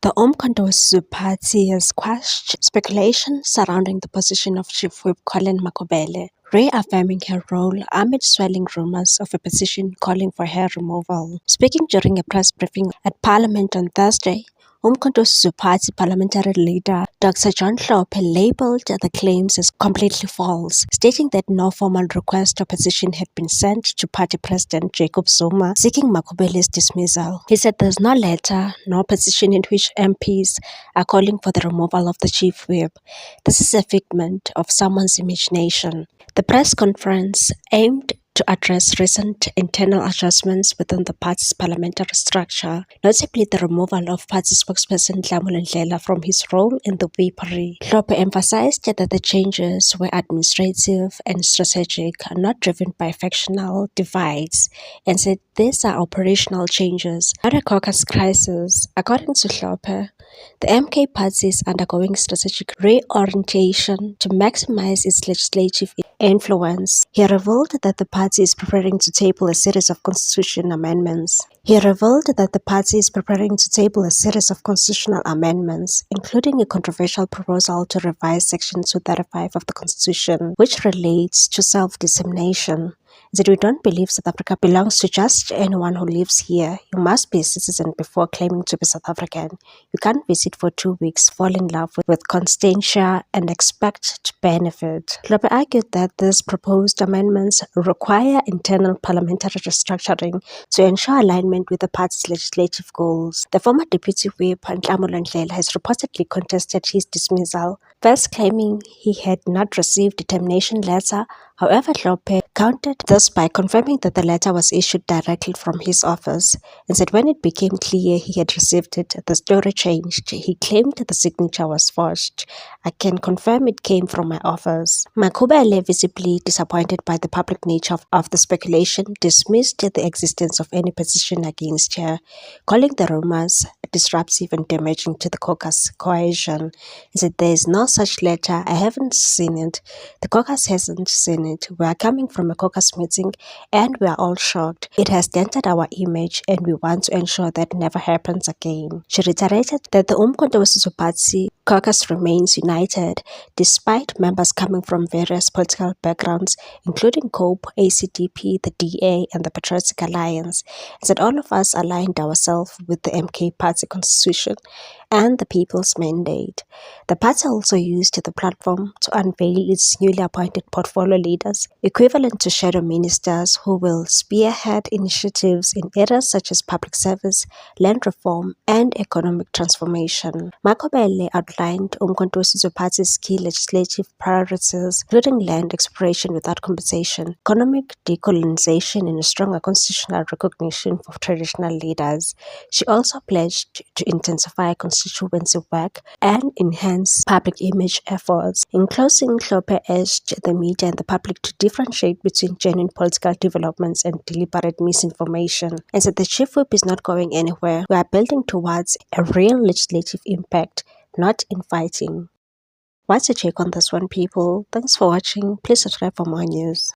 The Umkhonto Party has quashed speculation surrounding the position of Chief Whip Colin Makobele, reaffirming her role amid swelling rumors of a petition calling for her removal. Speaking during a press briefing at Parliament on Thursday, Umkhonto Party parliamentary leader Dr. John Hlophe labelled the claims as completely false, stating that no formal request or petition had been sent to party president Jacob Zuma seeking Makobele's dismissal. He said there's no letter, no petition in which MPs are calling for the removal of the chief whip. This is a figment of someone's imagination. The press conference aimed to address recent internal adjustments within the party's parliamentary structure, notably the removal of party spokesperson Dlamini Ndlela from his role in the whippery. Hlophe emphasized that the changes were administrative and strategic, not driven by factional divides, and said these are operational changes, not a caucus crisis. According to Hlophe, the MK party is undergoing strategic reorientation to maximize its legislative influence. He revealed that the party is preparing to table a series of constitutional amendments. Including a controversial proposal to revise Section 235 of the Constitution, which relates to self-determination. That we don't believe South Africa belongs to just anyone who lives here. You must be a citizen before claiming to be South African. You can't visit for 2 weeks, fall in love with Constantia, and expect to benefit. Hlophe argued that these proposed amendments require internal parliamentary restructuring to ensure alignment with the party's legislative goals. The former deputy whip, Dlamini Ndlela, has reportedly contested his dismissal, first claiming he had not received a termination letter. However, Hlophe countered this by confirming that the letter was issued directly from his office, and said when it became clear he had received it, the story changed. He claimed the signature was forged. I can confirm it came from my office. Makobele, visibly disappointed by the public nature of the speculation, dismissed the existence of any petition against her, calling the rumors disruptive and damaging to the caucus cohesion. He said there is no such letter. I haven't seen it. The caucus hasn't seen it. We are coming from a caucus meeting and we are all shocked. It has dented our image and we want to ensure that never happens again. She reiterated that the Umkhonto Party caucus remains united despite members coming from various political backgrounds, including COPE, ACDP, the DA, and the Patriotic Alliance, and said all of us aligned ourselves with the MK Party constitution and the people's mandate. The party also used the platform to unveil its newly appointed portfolio leaders, equivalent to shadow ministers who will spearhead initiatives in areas such as public service, land reform, and economic transformation. Makobele outlined Umkhonto Party's key legislative priorities, including land exploration without compensation, economic decolonization, and a stronger constitutional recognition for traditional leaders. She also pledged to intensify constituency work and enhance public image efforts. In closing, Hlophe urged the media and the public to differentiate between genuine political developments and deliberate misinformation, and said the chief whip is not going anywhere. We are building towards a real legislative impact, not infighting. What's your take on this one, people? Thanks for watching. Please subscribe for more news.